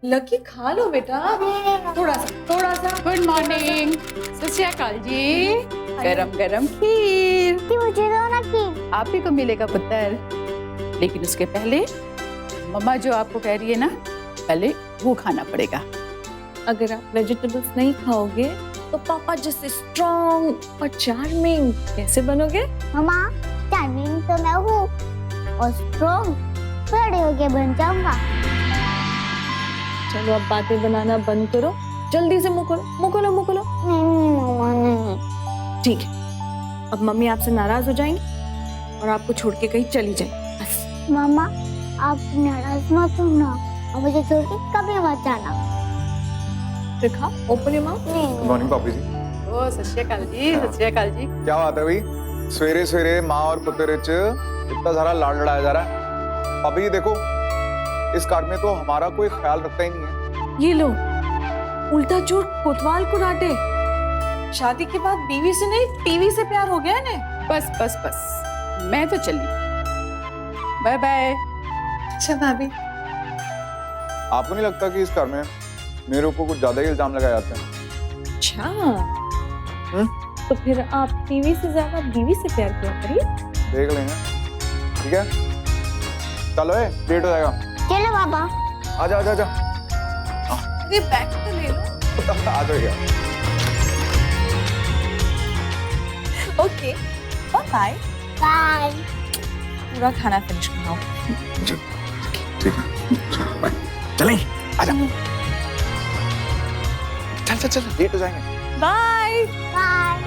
Lucky खा लो बेटा, थोड़ा सा। Good morning. सत श्री अकाल जी। गरम गरम खीर। मुझे दो ना खीर। आप ही को मिलेगा पुत्र, लेकिन उसके पहले मम्मा जो आपको कह रही है ना, पहले वो खाना पड़ेगा। अगर आप वेजिटेबल्स नहीं खाओगे तो पापा जैसे स्ट्रॉन्ग और चार्मिंग कैसे बनोगे? मम्मा, चार्मिंग तो मैं हूँ और स्ट्रॉन्ग बड़े होके बन जाऊंगा। चलो अब बातें बनाना बंद करो, जल्दी से मुँह खोलो। नहीं मम्मा नहीं। ठीक है, अब मम्मी आपसे नाराज हो जाएंगी और आपको छोड़ के कहीं चली जाए बस। मम्मा, आप नाराज मत होना और मुझे छोड़ के कभी मत जाना। Rekha, open your mouth. Good morning पापी जी। ओ सत श्री अकाल जी, सत श्री अकाल जी। क्या बात है भाई, सवेरे सवेरे माँ और पुत्र च इतना सारा लाड लड़ाया जा रहा है। पापी जी देखो, इस कार में तो हमारा कोई ख्याल रखता ही नहीं है। ये लो, उल्टा चोर कोतवाल को डांटे। शादी के बाद बीवी से नहीं टीवी से प्यार हो गया है। बस बस बस, मैं तो चली। Bye bye. अच्छा भाभी, आपको नहीं लगता कि इस कार में मेरे ऊपर कुछ ज्यादा ही इल्जाम लगाए जाते हैं? अच्छा तो फिर आप टीवी से ज्यादा बीवी से प्यार किया करिए। देख लेंगे, ठीक है? चलो लेट हो जाएगा। चलो पापा। आजा आजा आजा। अरे बैग तो ले लो। आ जाओ यार। Okay, bye. बाय। पूरा खाना फिनिश कराओ। ठीक है, बाय। चलें, आजा। चल लेट हो जाएंगे। बाय। बाय।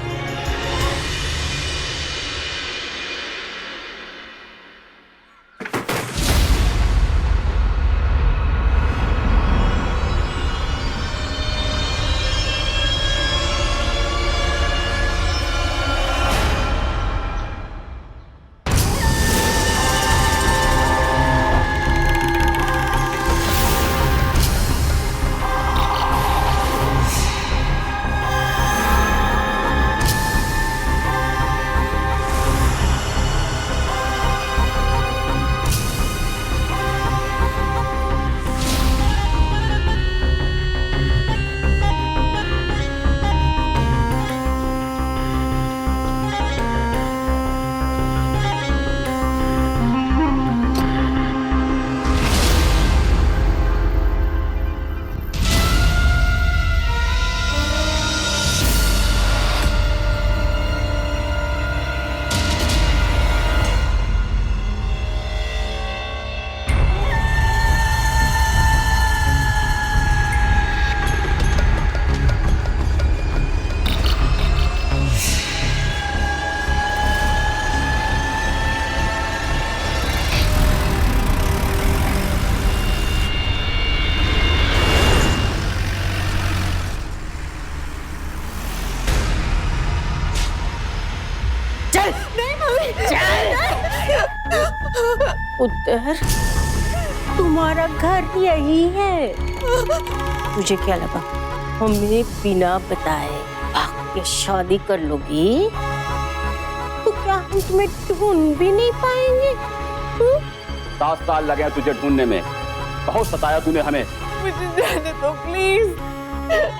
उधर तुम्हारा घर यही है। तुझे क्या लगा हमें बिना बताए भाग के शादी कर लोगी? तो क्या हम तुम्हें ढूंढ भी नहीं पाएंगे? 7 साल लगे तुझे ढूंढने में, बहुत सताया तूने हमें। मुझे जाने दो प्लीज,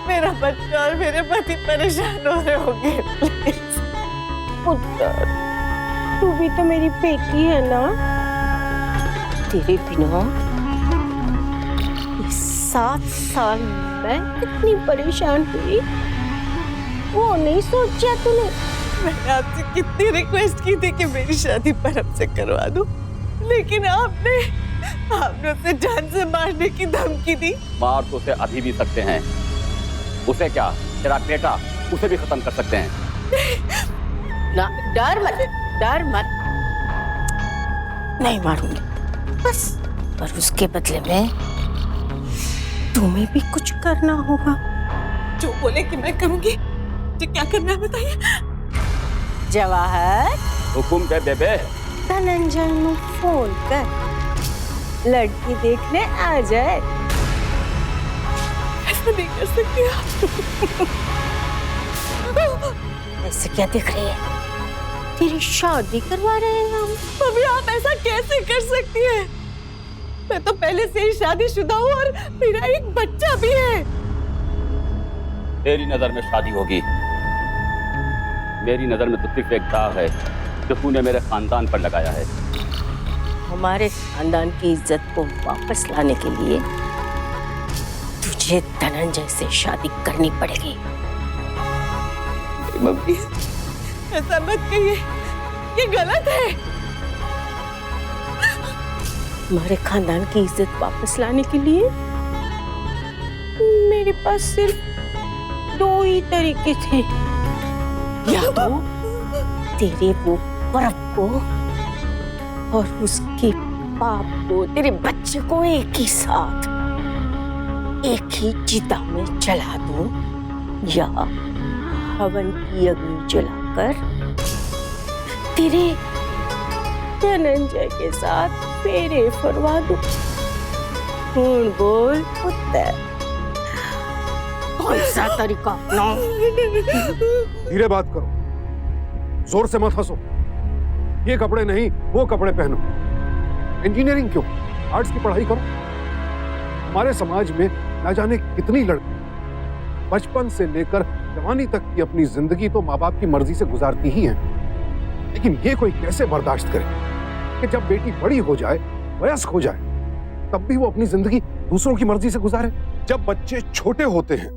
मेरा बच्चा और मेरे पति परेशान हो रहे होंगे। प्लीज। उधर तू भी तो मेरी बेटी है ना। तेरे बिना ये 7 साल मैं कितनी परेशान हुई वो नहीं सोचा तूने। मैंने आपसे कितनी रिक्वेस्ट की थी कि मेरी शादी परम से करवा दो, लेकिन आपने उसे जान से मारने की धमकी दी। मार तो उसे अभी भी सकते हैं, उसे क्या, तेरा बेटा, उसे भी खत्म कर सकते हैं। ना डर मत, नहीं मारूंगी बस, पर उसके बदले में तुम्हें भी कुछ करना होगा। जो बोले कि मैं करूंगी, तो क्या करना है बताइए। जवाहर, हुकुम दे बेबे। धनंजय को फोन कर, लड़की देखने आ जाए। ऐसा नहीं कर सकती आप। ऐसे क्या दिख रही है? तेरी शादी करवा रहे हैं हम। अभी आप ऐसा कैसे कर सकती हैं? मैं तो पहले से ही शादीशुदा हूँ और मेरा एक बच्चा भी है। तेरी नजर में शादी होगी, मेरी नजर में तो सिर्फ एक दाग है जो तूने मेरे खानदान पर लगाया है। हमारे खानदान की इज्जत को वापस लाने के लिए तुझे धनंजय से शादी करनी पड़ेगी। मम्मी ऐसा मत कहिए, ये गलत है। हमारे खानदान की इज्जत वापस लाने के लिए मेरे पास सिर्फ 2 ही तरीके थे, या तो तेरे वो पर्व को और उसके बाप को, तेरे बच्चे को एक ही साथ एक ही चिता में जला दूं, या हवन की अग्नि जलाकर तेरे धनंजय के साथ फेरे फरवा दूं। कौन बोल पुत्र, कौन सा तरीका अपनाऊं? धीरे बात करो, जोर से मत हंसो। ये कपड़े नहीं वो कपड़े पहनो। इंजीनियरिंग क्यों, आर्ट्स की पढ़ाई करो। हमारे समाज में ना जाने कितनी लड़की बचपन से लेकर जवानी तक की अपनी जिंदगी तो माँ बाप की मर्जी से गुजारती ही हैं, लेकिन ये कोई कैसे बर्दाश्त करे कि जब बेटी बड़ी हो जाए, वयस्क हो जाए, तब भी वो अपनी जिंदगी दूसरों की मर्जी से गुजारे। जब बच्चे छोटे होते हैं,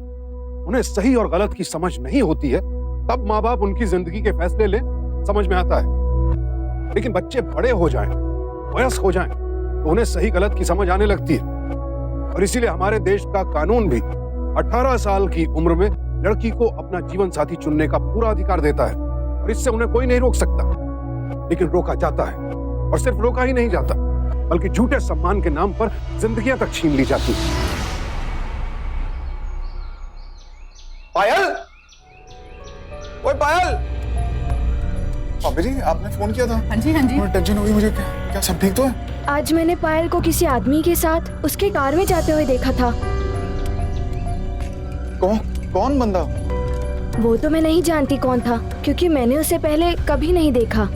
उन्हें सही और गलत की समझ नहीं होती है, तब माँ बाप उनकी जिंदगी के फैसले ले, समझ में आता है। लेकिन बच्चे बड़े हो जाएं, वयस्क हो जाएं, तो उन्हें सही गलत की समझ आने लगती है। और इसीलिए हमारे देश का कानून भी 18 साल की उम्र में लड़की को अपना जीवन साथी चुनने का पूरा अधिकार देता है, और इससे उन्हें कोई नहीं रोक सकता। लेकिन रोका जाता है, और सिर्फ रोका ही नहीं जाता, बल्कि झूठे सम्मान के नाम पर जिंदगियां तक छीन ली जाती हैं। पायल, ओए पायल। भाभी जी आपने फोन किया था? हाँ जी हाँ जी। थोड़ी टेंशन हो गई मुझे। क्या सब ठीक तो है? आज मैंने पायल को किसी आदमी के साथ उसके कार में जाते हुए देखा था। कौन बंदा? वो तो मैं नहीं जानती कौन था, क्योंकि मैंने उसे पहले कभी नहीं देखा।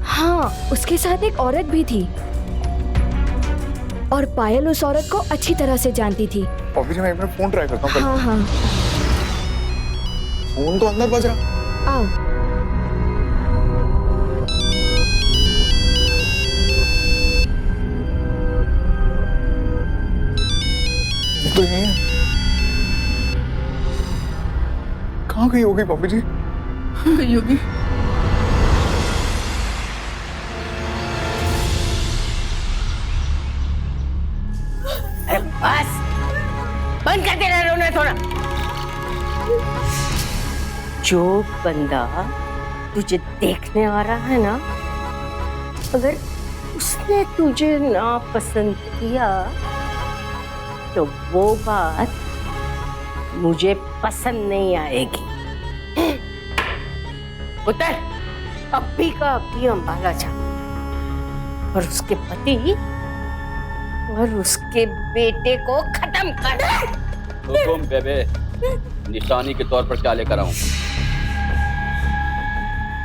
हाँ, उसके साथ एक औरत भी थी, और पायल उस औरत को अच्छी तरह से जानती थी। भाभी जी मैं अपना फोन ट्राई करता हूँ। हाँ हाँ, फोन तो अंदर बज रहा। आओ। तो यही है। कहाँ गई होगी भाभी जी? गई होगी। अरे बस बंद कर देना रोना थोड़ा। जो बंदा तुझे देखने आ रहा है ना, अगर उसने तुझे ना पसंद किया तो वो बात मुझे पसंद नहीं आएगी। उतर, अभी का अभी अंबाला जा, और उसके पति और उसके बेटे को खत्म कर दे। तो तुम बेबे निशानी के तौर पर क्या लेकर आऊं?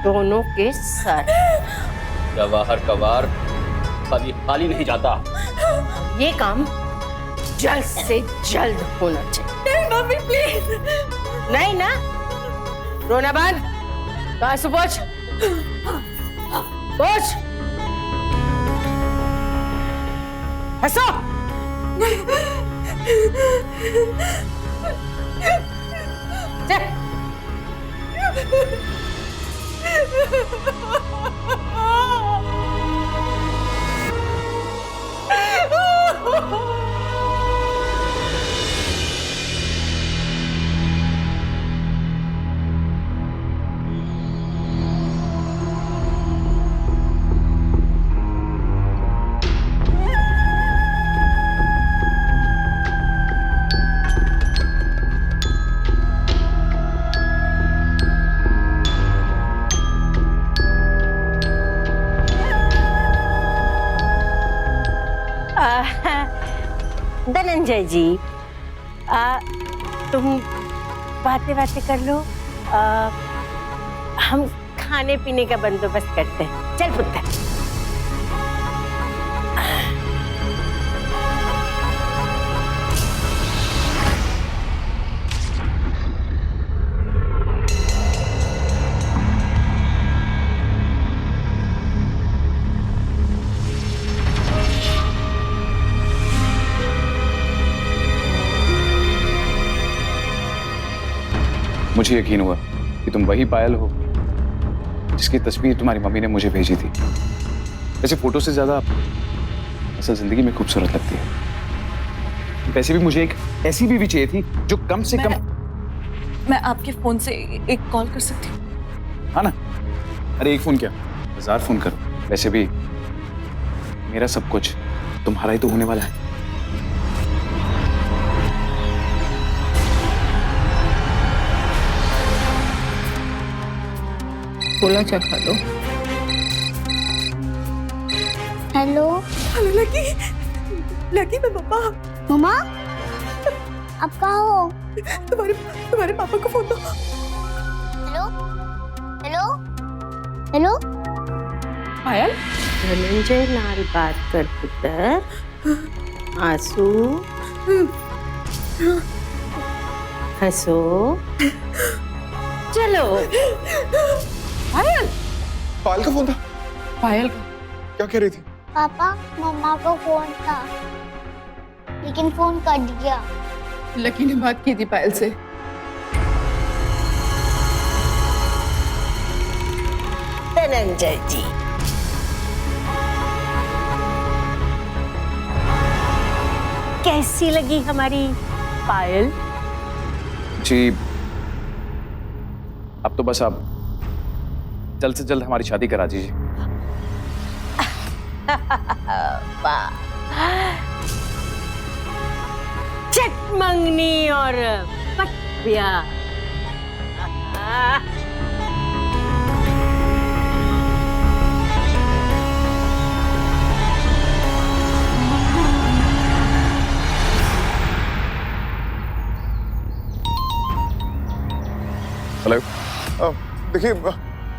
दोनों के सर। जवाहर का वार कभी खाली नहीं जाता। ये काम जल्द से जल्द होना चाहिए। नहीं मम्मी प्लीज। नहीं ना, रोना बंद। आंसू पोंछ, पोंछ, हंसो। चल। धनंजय जी, तुम बातें कर लो, हम खाने पीने का बंदोबस्त करते हैं। चल पुत्र। मुझे यकीन हुआ कि तुम वही पायल हो जिसकी तस्वीर तुम्हारी मम्मी ने मुझे भेजी थी। ऐसे फोटो से ज्यादा असल जिंदगी में खूबसूरत लगती है। वैसे भी मुझे एक ऐसी बीवी चाहिए थी जो कम से कम। मैं आपके फोन से एक कॉल कर सकती हूँ? हाँ ना। अरे एक फोन क्या, 1000 फोन करो। वैसे भी मेरा सब कुछ तुम्हारा ही तो होने वाला है। बोला क्या खा लो। हेलो हेलो लकी, लकी मैं पापा। मम्मा, आप कहाँ हो? तुम्हारे पापा को फोन दो। Hello hello hello. Payal, Dhananjay नाल बात कर पुत्र। आंसू हंसो, चलो। पायल, पायल का फोन था। पायल क्या कह रही थी? पापा, मम्मा को फोन था लेकिन फोन कट गया। लकी ने बात की थी पायल से। धनंजय जी, कैसी लगी हमारी पायल? जी अब तो बस आप जल्द से जल्द हमारी शादी करा दीजिए। चट मंगनी और पट ब्याह। हेलो, देखिए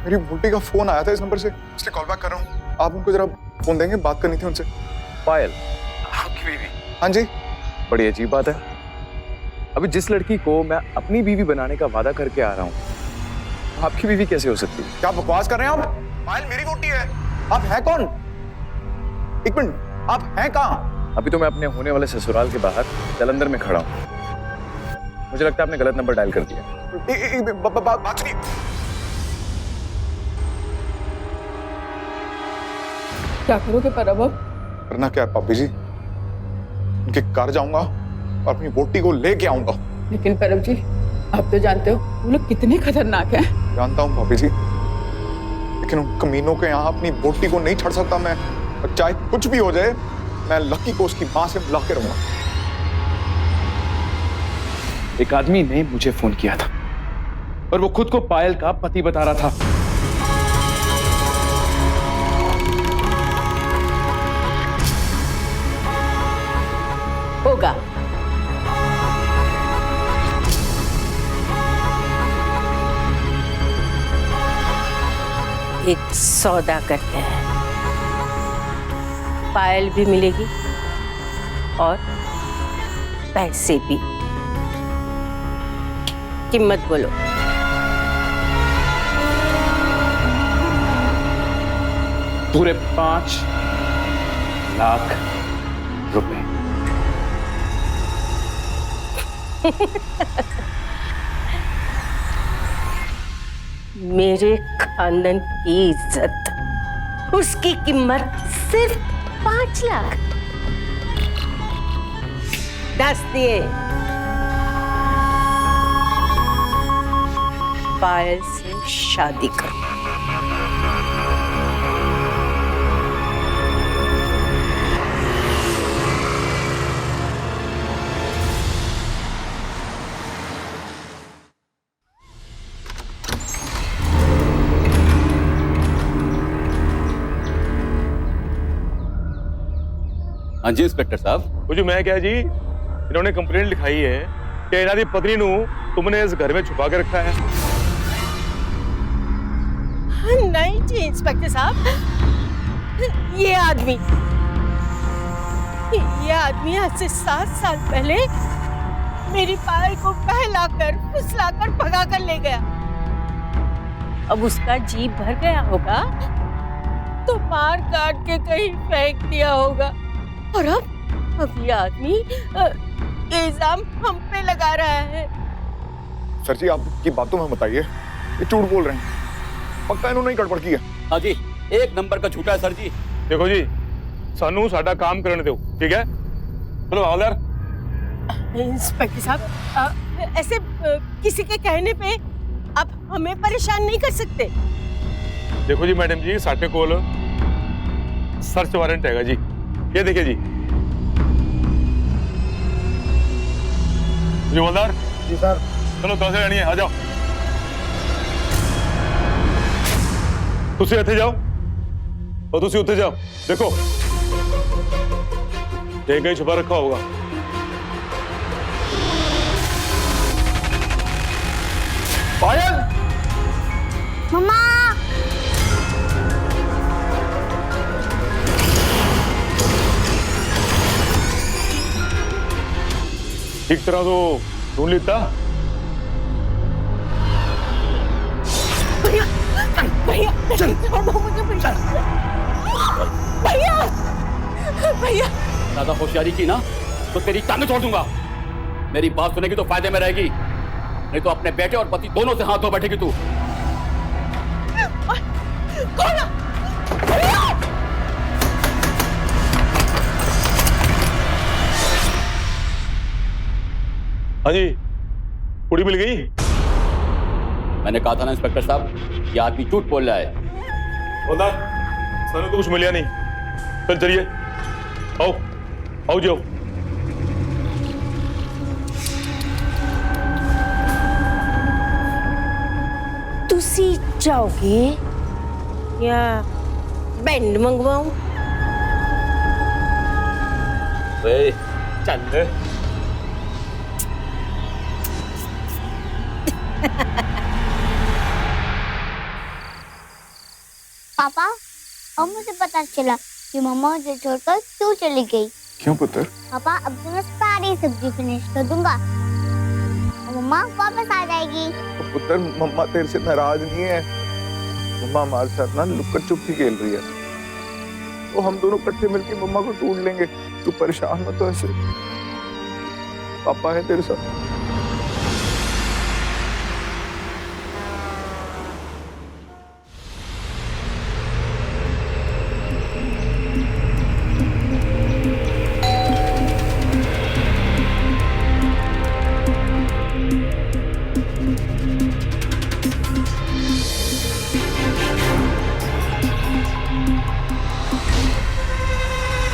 मेरी बुड्ढी का फोन आया था इस नंबर से, इसलिए कॉल बैक कर रहा हूँ। आप उनको जरा फोन देंगे, बात करनी थी उनसे। पायल, आपकी बीवी? हाँ जी। बड़ी अजीब बात है, अभी जिस लड़की को मैं अपनी बीवी बनाने का वादा करके आ रहा हूँ, आपकी बीवी कैसे हो सकती है? क्या बकवास कर रहे हैं आप? पायल मेरी बेटी है। आप हैं कौन? एक मिनट, आप हैं कहाँ? अभी तो मैं अपने होने वाले ससुराल के बाहर जालंधर में खड़ा हूँ। मुझे लगता है आपने गलत नंबर डायल कर दिया। बात सुनिए। क्या करोगे परब अब? करना क्या है पापी जी, उनके घर जाऊंगा और अपनी वोटी को लेके आऊंगा। लेकिन परब जी, आप तो जानते हो वो लोग कितने खतरनाक हैं। जानता हूँ पापी जी, लेकिन उन कमीनों के यहाँ अपनी वोटी को नहीं छोड़ सकता मैं। और चाहे कुछ भी हो जाए, मैं लकी को उसकी मां से मिला के रहूंगा। एक आदमी ने मुझे फोन किया था और वो खुद को पायल का पति बता रहा था। होगा। एक सौदा करते हैं, पायल भी मिलेगी और पैसे भी। कीमत बोलो। पूरे 5 लाख रुपए। मेरे खानदान की इज्जत, उसकी कीमत सिर्फ 5 लाख। 10 दिए। पायल से शादी करो। हाँ जी इंस्पेक्टर साहब। वो जो मैं क्या जी, इन्होंने कंप्लेंट लिखाई है कि इन्हां दी पत्नी नू तुमने इस घर में छुपा के रखा है। नहीं जी इंस्पेक्टर साहब, ये आदमी आज से 7 साल पहले मेरी पायल को बहलाकर फुसलाकर भगा कर ले गया। अब उसका जी भर गया होगा तो मार काट के कहीं फेंक दिया होगा, और अब ये आदमी इल्जाम हम पे लगा रहा है। सर जी आपकी बातों में बताइए, ये झूठ बोल रहे हैं, पक्का इन्होंने ही गड़बड़ की है। हाँ जी, एक नंबर का झूठा है सर जी। देखो जी, सानू साडा काम करने दो, ठीक है? चलो हवलदार। इंस्पेक्टर साहब, ऐसे किसी के कहने पे आप हमें परेशान नहीं कर सकते। देखो जी मैडम जी, साडे कोल सर्च वारंट हैगा जी, ये देखिए जी। जी हवलदार। जी सर। चलो दस रहनी है, आ जाओ। तुसी इत्थे जाओ और तुसी उत्थे जाओ। देखो ये कहीं छुपा रखा होगा। पायल, मम्मा ठीक तरह तो ढूंढ लेता। भैया भैया भैया भैया, ज्यादा होशियारी की ना तो तेरी टांग छोड़ दूंगा। मेरी बात सुनेगी तो फायदे में रहेगी, नहीं तो अपने बेटे और पति दोनों से हाथ धो बैठेगी तू। कौन? भैया हाँ जी, कुड़ी मिल गई। मैंने कहा था ना इंस्पेक्टर साहब, ये आदमी झूठ बोल रहा है। हवलदार, सानू तो कुछ मिला नहीं। चल चलिए, आओ आओ जाओ। तुसी जाओगे या बैंड मंगवाऊं? चल पापा, अब मुझे पता चला कि मम्मा मुझे छोड़कर क्यों चली गई। क्यों पुत्र? पापा, अब तो मैं सारी सब्जी फिनिश कर दूंगा और मम्मा वापस आ जाएगी। तो पुत्र, मम्मा तेरे से नाराज नहीं है। मम्मा हमारे साथ ना लुक्कड़ छुपी खेल रही है, तो हम दोनों इकट्ठे मिलकर मम्मा को ढूंढ लेंगे। तू परेशान मत हो ऐसे, पापा है तेरे साथ।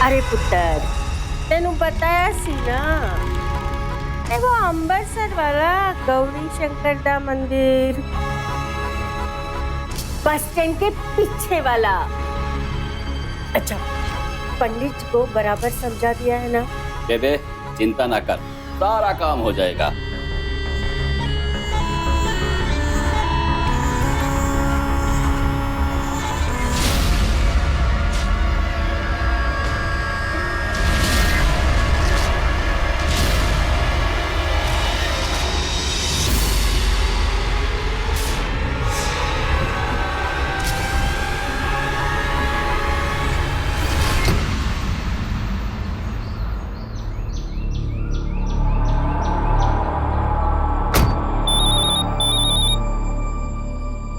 अरे पुत्र, तेनू बताया सी ना, ते वो अंबरसर वाला गौरी शंकर दा मंदिर बस स्टैंड के पीछे वाला। अच्छा, पंडित को बराबर समझा दिया है ना? बेबे चिंता ना कर, सारा काम हो जाएगा।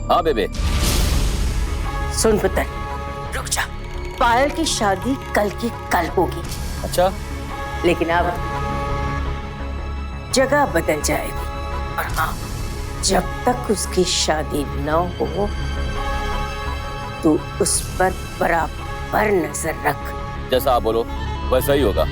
हाँ बेबे। सुन पुत्र, रुक जा। पायल की शादी कल की कल होगी। अच्छा, लेकिन अब जगह बदल जाएगी। और हाँ, जब तक उसकी शादी न हो तो उस पर बराबर नजर रख। जैसा आप बोलो वैसा ही होगा।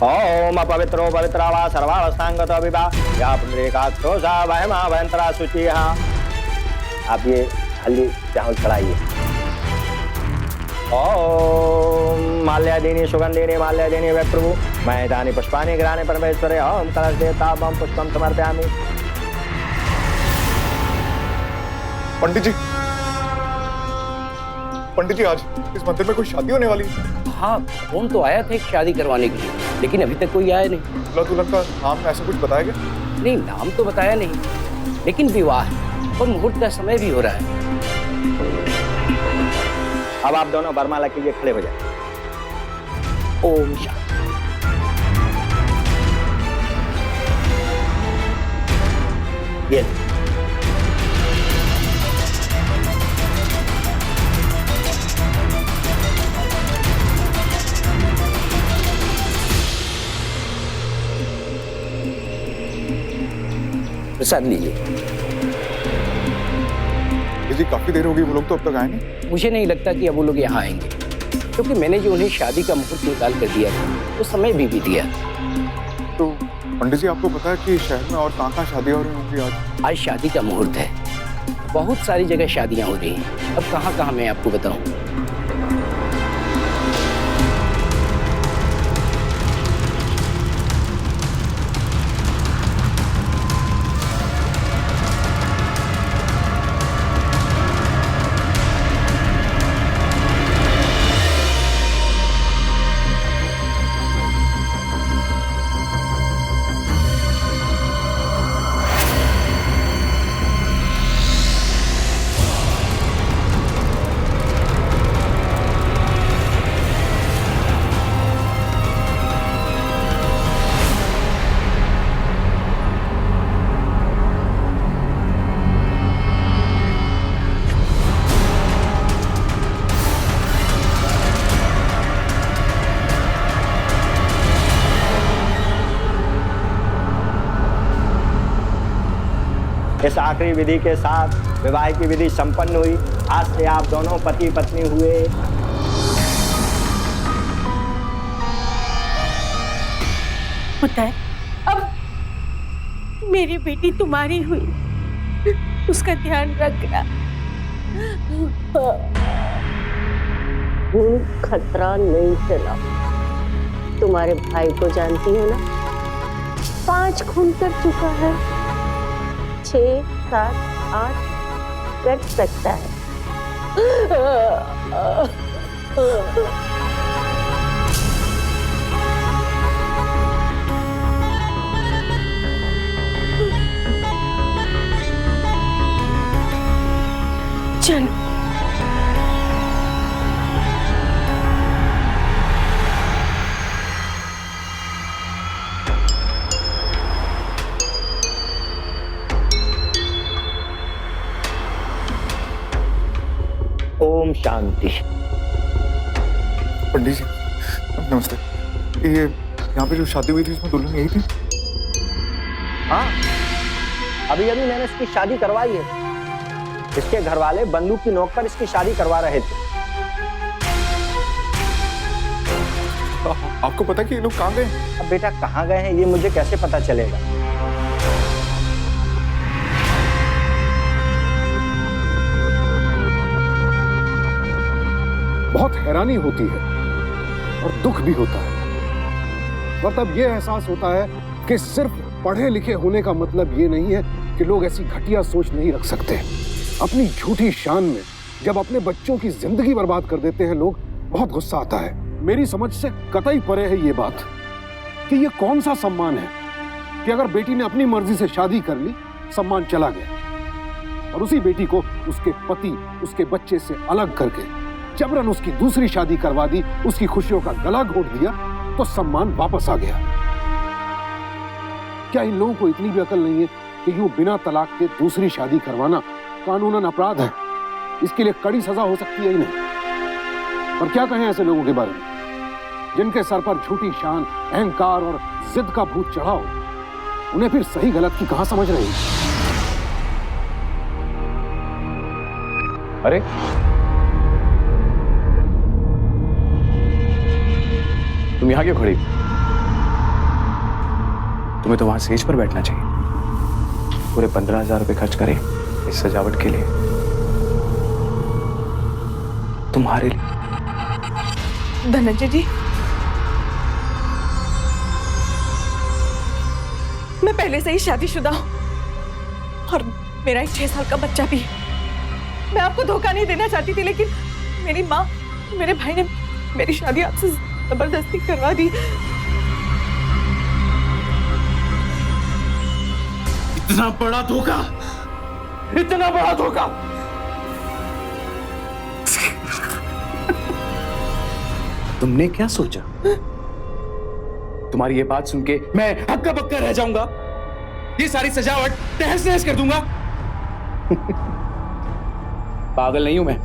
ओम अपवित्रो पवित्रा वा सर्वावस्थांगतो विवा या पुंडरीकाक्षोषा वहमा वयंतरा शुचिः। आप ये हल्दी चावल चढ़ाइए। ओम माल्यादीनि सुगंधिनि माल्यादीनि वे प्रभु मैं दानि पुष्पानि ग्रानि परमेश्वरे ओम कलश देवता बम पुष्पम समर्पयामि। पंडित जी, पंडित जी आज इस मंदिर में कोई शादी होने वाली है। हाँ, फोन तो आया था एक शादी करवाने के लिए, लेकिन अभी तक कोई आया नहीं। दूल्हा दुल्हन का नाम ऐसा कुछ बताया गया? नहीं, नाम तो बताया नहीं, लेकिन विवाह और मुहूर्त का समय भी हो रहा है। अब आप दोनों वरमाला के लिए खड़े हो जाए। ओम शांति। ये प्रसाद लीजिए। जी काफी देर हो गई, वो लोग तो अब तक आए नहीं। मुझे नहीं लगता कि अब वो लोग यहाँ आएंगे, क्योंकि मैंने जो उन्हें शादी का मुहूर्त निकाल कर दिया था वो समय भी बीत गया। तो पंडित जी आपको पता है कि शहर में और कहाँ शादियाँ हो रही होंगी आज? आज शादी का मुहूर्त है, बहुत सारी जगह शादियाँ हो रही हैं। अब कहाँ कहाँ मैं आपको बताऊँ। इस आखिरी विधि के साथ विवाह की विधि संपन्न हुई। आज से आप दोनों पति पत्नी हुए। होता है अब मेरी बेटी तुम्हारी हुई, उसका ध्यान रखना। खतरा नहीं चला। तुम्हारे भाई को जानती हो ना, 5 खून कर चुका है, 6, 7, 8 कर सकता है। चलो ओम शांति। पंडित जी नमस्ते। ये यहाँ पे जो शादी हुई थी उसमें दुल्हन यही थी? हाँ, अभी अभी मैंने इसकी शादी करवाई है। इसके घर वाले बंदूक की नोक पर इसकी शादी करवा रहे थे। आपको पता कि ये लोग कहाँ गए? अब बेटा कहाँ गए हैं ये मुझे कैसे पता चलेगा? बहुत हैरानी होती है और दुख भी होता है, और तब यह एहसास होता है कि सिर्फ पढ़े लिखे होने का मतलब ये नहीं है कि लोग ऐसी घटिया सोच नहीं रख सकते। अपनी झूठी शान में जब अपने बच्चों की जिंदगी बर्बाद कर देते हैं लोग, बहुत गुस्सा आता है। मेरी समझ से कतई परे है ये बात कि ये कौन सा सम्मान है कि अगर बेटी ने अपनी मर्जी से शादी कर ली, सम्मान चला गया, और उसी बेटी को उसके पति उसके बच्चे से अलग करके जबरन उसकी दूसरी शादी करवा दी, उसकी खुशियों का गला घोट दिया, तो सम्मान वापस आ गया। क्या इन लोगों को इतनी भी अकल नहीं है कि यूं बिना तलाक के दूसरी शादी करवाना कानूनन अपराध है? इसके लिए कड़ी सजा हो सकती है ही नहीं। और क्या कहें ऐसे लोगों के बारे में जिनके सर पर झूठी शान, अहंकार और जिद का भूत चढ़ा हो? उन्हें फिर सही गलत की कहां समझ रही? अरे तुम यहाँ क्यों खड़ी? तुम्हें तो वहां स्टेज पर बैठना चाहिए। पूरे 15,000 रुपए खर्च करें इस सजावट के लिए, तुम्हारे लिए। धनंजय जी, मैं पहले से ही शादीशुदा हूं और मेरा एक 6 साल का बच्चा भी। मैं आपको धोखा नहीं देना चाहती थी, लेकिन मेरी माँ, मेरे भाई ने मेरी शादी आपसे जबरदस्ती करवा दी। इतना बड़ा धोखा, इतना बड़ा धोखा। तुमने क्या सोचा? तुम्हारी ये बात सुन के मैं हक्का बक्का रह जाऊंगा, ये सारी सजावट तहस नहस कर दूंगा? पागल नहीं हूं मैं।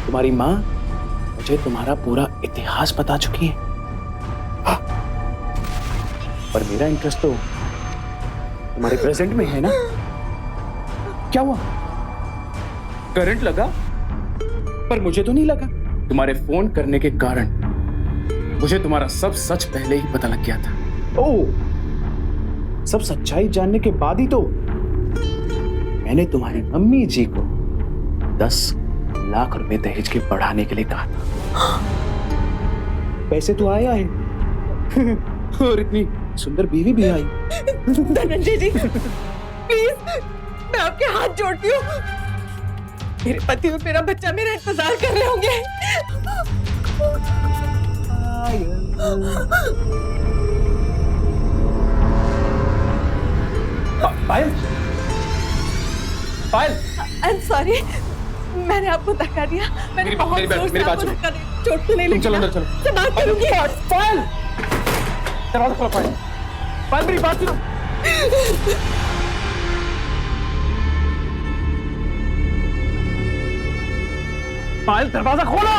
तुम्हारी मां मुझे तुम्हारा पूरा इतिहास बता चुकी है। हाँ। पर मेरा इंटरेस्ट तो तुम्हारे प्रेजेंट में है ना। क्या हुआ? करंट लगा? पर मुझे तो नहीं लगा। तुम्हारे फोन करने के कारण मुझे तुम्हारा सब सच पहले ही पता लग गया था। ओह, सब सच्चाई जानने के बाद ही तो मैंने तुम्हारी मम्मी जी को 10 लाख रुपए दहेज के बढ़ाने के लिए कहा था। पैसे तो आया है और इतनी सुंदर बीवी भी आई। धनंजय जी, प्लीज, मैं आपके हाथ जोड़ती हूँ। मेरे पति और मेरा बच्चा मेरा इंतजार कर रहे होंगे। पायल, पायल, आई एम सॉरी, मैंने आपको धक्का दिया। मैंने बहुत जोर से आपको धक्का दिया। चोट तो नहीं लगी? चलो अंदर चलो। मैं बात करूंगी। पायल, दरवाजा खोलो। पायल, पायल मेरी बात सुनो। पायल, दरवाजा खोलो।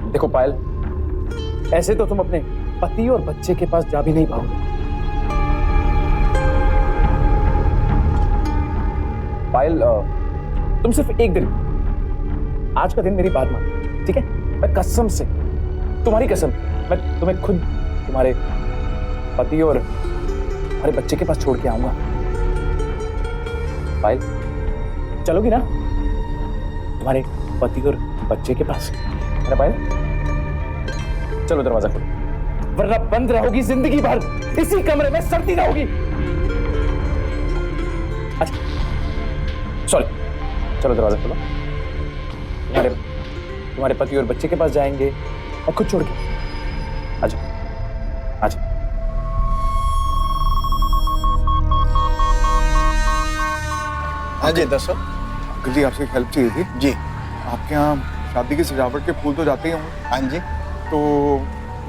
देखो पायल, ऐसे तो तुम अपने पति और बच्चे के पास जा भी नहीं पाओगे। पायल, तुम सिर्फ एक दिन, आज का दिन मेरी बात मान, ठीक है? मैं कसम से, तुम्हारी कसम, मैं तुम्हें खुद तुम्हारे पति और तुम्हारे बच्चे के पास छोड़ के आऊंगा। पायल, चलोगी ना तुम्हारे पति और बच्चे के पास? है पायल? चलो दरवाजा खोलो, वरना बंद रहोगी जिंदगी भर इसी कमरे में सड़ती रहोगी। अच्छा, सॉरी, चलो दरवाजा खोलो। तुम्हारे पति और बच्चे के पास जाएंगे, मैं खुद छोड़ के। आजा, आजा। हाँ जी, दसो। अंकल जी, आपसे हेल्प चाहिए थी। जी। आपके यहाँ शादी की सजावट के फूल तो जाते ही होंगे। हाँ जी। तो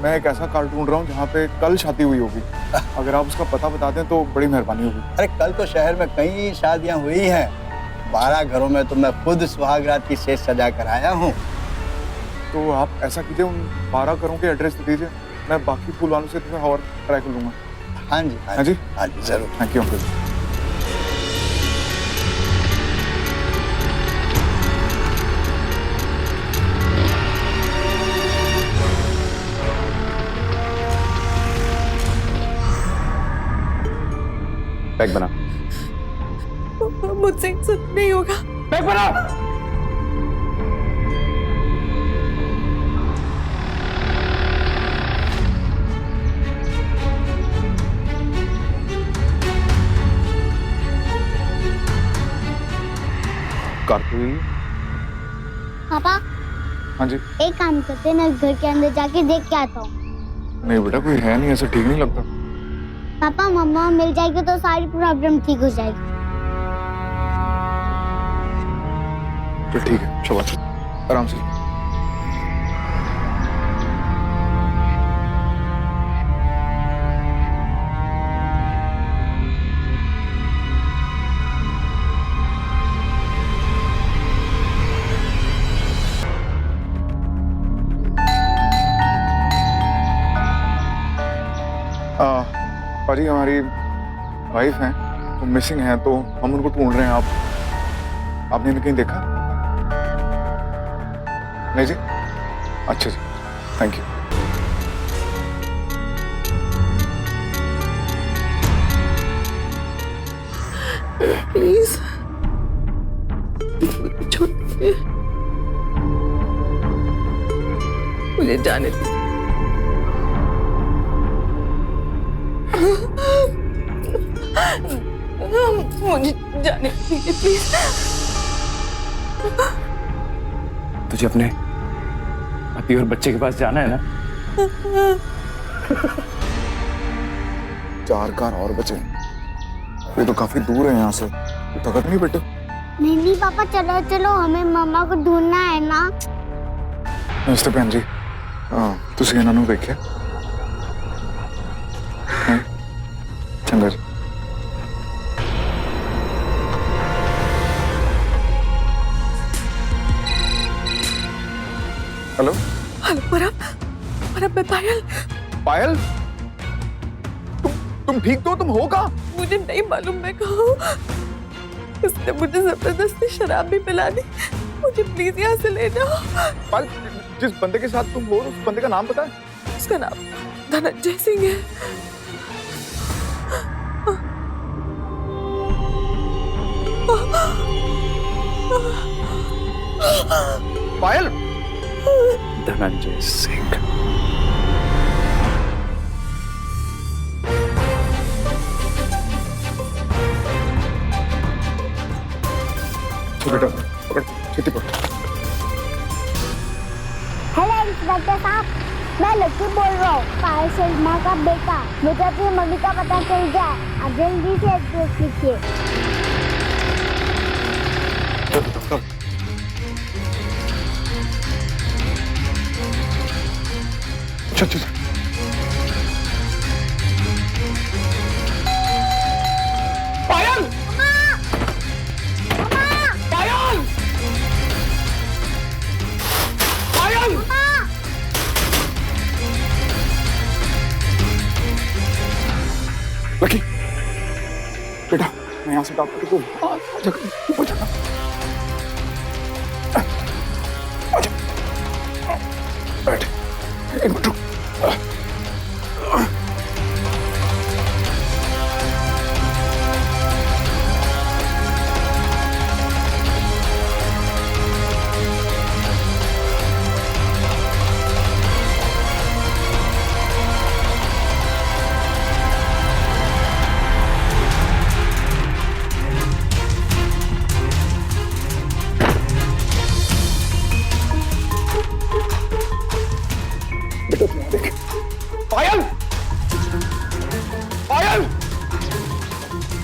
मैं एक ऐसा कार्ड ढूंढ रहा हूँ जहाँ पे कल शादी हुई होगी। अगर आप उसका पता बता दें तो बड़ी मेहरबानी होगी। अरे कल तो शहर में कई शादियां हुई हैं। 12 घरों में तो मैं खुद सुहागरात की स्टेज सजा कर आया हूँ। तो आप ऐसा कीजिए, उन 12 घरों के एड्रेस दे दीजिए, मैं बाकी फूल वालों से थोड़ा और ट्राई कर लूँगा। हाँ जी, हाँ जी, हाँ जी, जरूर। Thank you uncle. बैग बना। मुझसे सब नहीं होगा। बैग बना। कार्तिक। पापा, हाँ जी। एक काम करते हैं, मैं घर के अंदर जाके देख के आता हूँ। नहीं बेटा, कोई है नहीं, ऐसा ठीक नहीं लगता। पापा, मम्मा मिल जाएगी तो सारी प्रॉब्लम ठीक हो जाएगी। तो ठीक है, शाबाश, आराम से। जी हमारी वाइफ हैं, तो मिसिंग हैं, तो हम उनको ढूंढ रहे हैं। आपने इन्हें कहीं देखा? नहीं जी? अच्छा जी, थैंक यू। प्लीज छोड़ दीजिए, मुझे जाने दीजिए। मुझे जाने दीजिए प्लीज। तुझे अपने पति और बच्चे के पास जाना है ना? 4 कार और बचे, ये तो काफी दूर है यहाँ से। थकत नहीं बेटे? नहीं पापा, चलो चलो, हमें मम्मा को ढूंढना है ना। नमस्ते बहन जी, तुसी इन्होंने देखा? चंगा जी। हेलो हेलो परम, परम मैं पायल। पायल, तुम ठीक तो? तुम हो कहाँ? मुझे नहीं मालूम मैं कहाँ हूँ। उसने मुझे जबरदस्ती शराब भी पिला दी। मुझे प्लीज यहाँ से ले जाओ। पायल, जिस बंदे के साथ तुम हो उस बंदे का नाम पता है? उसका नाम धनंजय सिंह है। पायल, धनंजय सिंह। बेटा पकड़, छेती पकड़। हेलो इंस्पेक्टर साहब, मैं लक्की बोल रहा हूँ, पायल शर्मा का बेटा। मुझे अपनी मम्मी का पता चल गया। आप जल्दी से एड्रेस लिखिए। अच्छा। पायल! पायल! पायल! लकी, बेटा मैं यहाँ से डॉक्टर को ऊपर जाना। आजा, बैठ, एक मिनट रुक। पायल! पायल!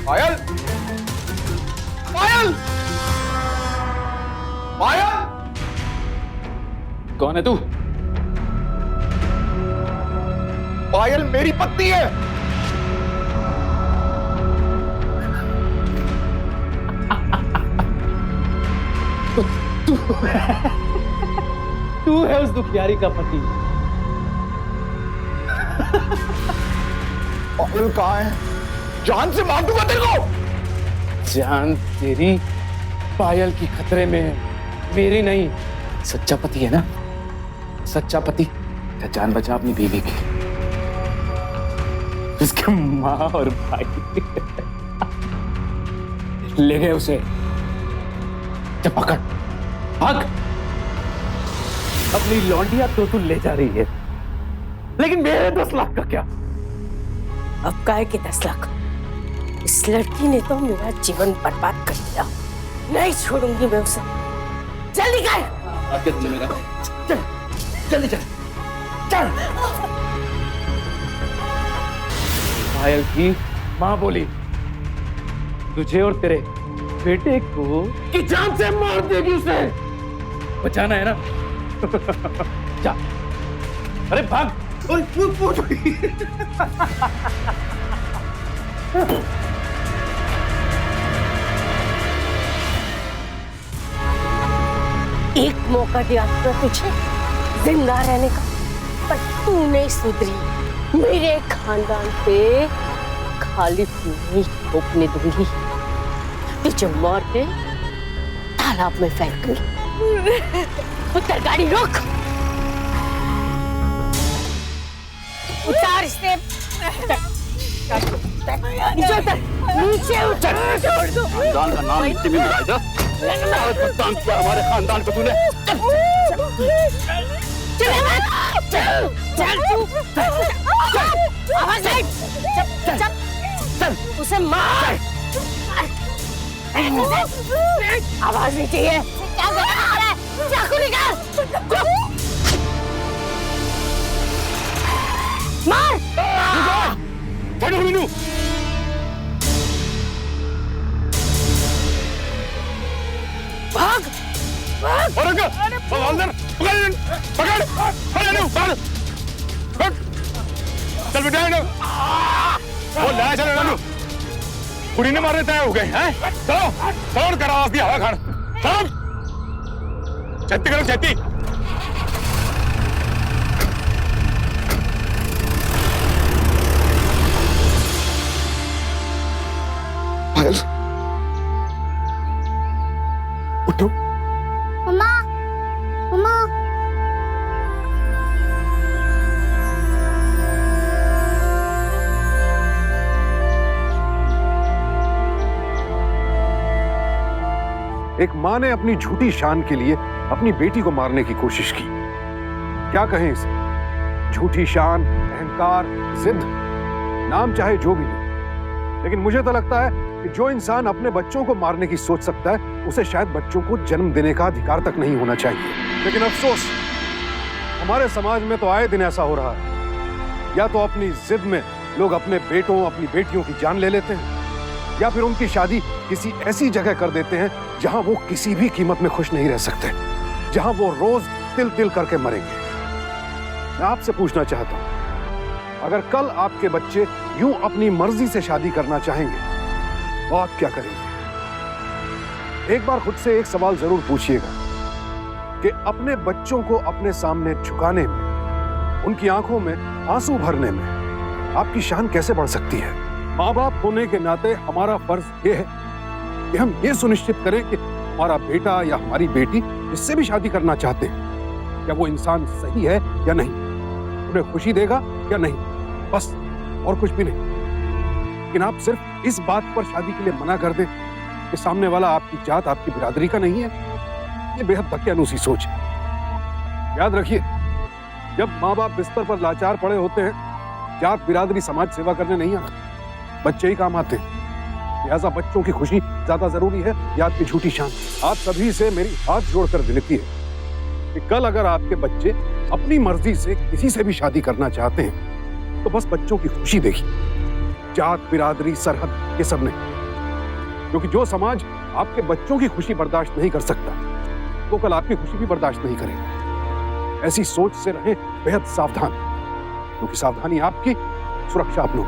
पायल! पायल! पायल! कौन है तू? पायल मेरी पत्नी है। तू है उस दुखियारी का पति। पायल कहाँ है? जान से मार दूंगा तेरे को। जान तेरी पायल की खतरे में है, मेरी नहीं। सच्चा पति है ना, सच्चा पति। क्या जान बचा अपनी बीवी की, उसके माँ और भाई ले गए उसे। जब पकड़, भाग। अपनी लौंडिया तो तू ले जा रही है, लेकिन मेरे 10 लाख का क्या? अब काय के 10 लाख? इस लड़की ने तो मेरा जीवन बर्बाद कर दिया। नहीं छोड़ूंगी मैं उसे। जल्दी कर। आगे चलेगा। चल, जल्दी चल, चल। पायल की माँ बोली तुझे और तेरे बेटे को कि जान से मार देगी उसे। बचाना है ना? जा, अरे भाग। एक मौका दिया तो तुझे जिंदा रहने का, पर तू नहीं सुधरी। मेरे खानदान पे खाली नहीं ठोकने दूंगी, तुझे मार के तालाब में फेंक दूंगी। उतर, गाड़ी रोक, उतार स्टेप, नीचे उतर, नीचे उतर। खानदान का नाम मिट्टी में मिला दो। बदनाम किया हमारे खानदान को तूने। चल तू, आवाज नहीं, चल उसे मार, आवाज नहीं चाहिए। क्या कर रहा है? चाकू निकाल, मार। छोड़ो मीनू। भाग, भाग। और अंकल, अंदर पकड़, पकड़, चल बेटा ना, वो लाया चल ना, कुड़ी ने मारने तय हो गए हैं। चलो, कौन करा आवाज दी हवा खान, चलो, छत्ती करो छत्ती। पायल, उठो। मम्मा, मम्मा। एक माँ ने अपनी झूठी शान के लिए अपनी बेटी को मारने की कोशिश की। क्या कहें इसे? झूठी शान, अहंकार, जिद, नाम चाहे जो भी हो, लेकिन मुझे तो लगता है कि जो इंसान अपने बच्चों को मारने की सोच सकता है, उसे शायद बच्चों को जन्म देने का अधिकार तक नहीं होना चाहिए। लेकिन अफसोस, हमारे समाज में तो आए दिन ऐसा हो रहा है। या तो अपनी जिद में लोग अपने बेटों, अपनी बेटियों की जान ले लेते हैं, या फिर उनकी शादी किसी ऐसी जगह कर देते हैं जहां वो किसी भी कीमत में खुश नहीं रह सकते, जहां वो रोज तिल तिल करके मरेंगे। मैं आपसे पूछना चाहता हूं, अगर कल आपके बच्चे यूं अपनी मर्जी से शादी करना चाहेंगे तो आप क्या करेंगे? एक बार खुद से एक सवाल जरूर पूछिएगा कि अपने बच्चों को अपने सामने झुकाने में, उनकी आंखों में आंसू भरने में आपकी शान कैसे बढ़ सकती है? माँ बाप होने के नाते हमारा फर्ज ये है कि हम ये सुनिश्चित करें कि हमारा बेटा या हमारी बेटी जिससे भी शादी करना चाहते हैं, क्या वो इंसान सही है या नहीं, उन्हें खुशी देगा या नहीं, बस, और कुछ भी नहीं। लेकिन आप सिर्फ इस बात पर शादी के लिए मना कर दें कि सामने वाला आपकी जात, आपकी बिरादरी का नहीं है, ये बेहद दकियानूसी सोच है। याद रखिए, जब माँ बाप बिस्तर पर लाचार पड़े होते हैं, जात, बिरादरी, समाज सेवा करने नहीं आते, बच्चे ही काम आते हैं। लिहाजा बच्चों की खुशी ज्यादा जरूरी है या आपकी झूठी शान। आप सभी से मेरी हाथ जोड़कर विनती है कि कल अगर आपके बच्चे अपनी मर्जी से किसी से भी शादी करना चाहते हैं तो बस बच्चों की खुशी देखिए, जात, बिरादरी, सरहद, ये सब नहीं। क्योंकि जो समाज आपके बच्चों की खुशी बर्दाश्त नहीं कर सकता, वो कल आपकी खुशी भी बर्दाश्त नहीं करेगा। ऐसी सोच से रहें बेहद सावधान, क्योंकि सावधानी आपकी, सुरक्षा अपनों।